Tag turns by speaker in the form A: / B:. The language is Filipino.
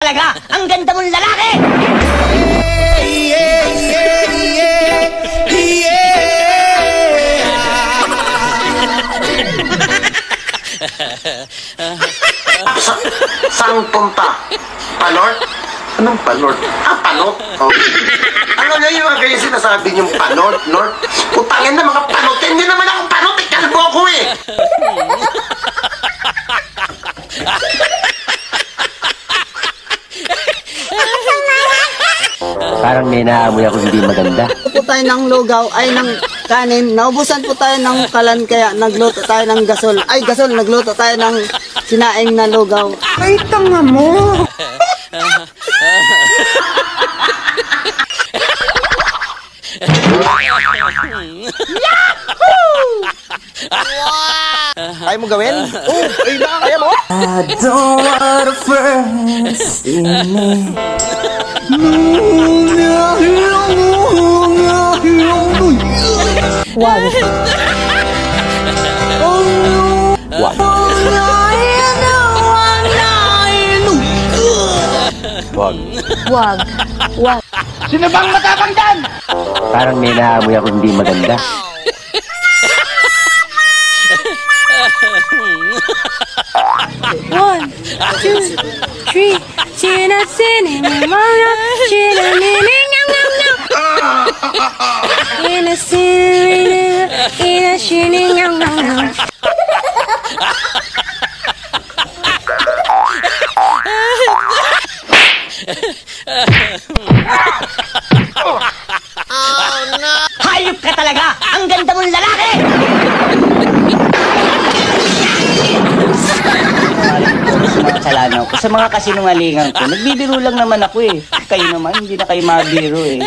A: talaga! Ang ganda mong lalaki!
B: Saan punta? Palor? Anong palor? Panot? Oh. Ano nyo yung mga ganyan sinasabi niyong panot, Lord? Putangin na mga panot. Hindi naman ako panot. Kalbo ko eh.
C: Parang may naamoy ako hindi maganda.
D: Po tayo ng lugaw, ay ng kanin. Naubusan po tayo ng kalan, kaya nagluto tayo ng gasol. Ay, gasol, nagluto tayo ng sinaing na lugaw. Ay, tanga mo!
E: Kaya mo gawin? Oh, ay na, kaya mo?
F: I don't want a first in me.
D: Wag.
C: Wag.
G: Wag. Wag.
E: Sino bang matapang dyan?
C: Parang may naamoy ako hindi maganda.
G: One, two, three. China sini mama, China nini nyam nyam nyam. China sini, China sini nyam nyam nyam.
A: Oh no! Hayop ka talaga! Ang ganda mong lalaki!
C: Kasalanan ko sa mga kasinungalingan ko. Nagbibiro lang naman ako eh. Kayo naman, hindi na kayo mabiro eh.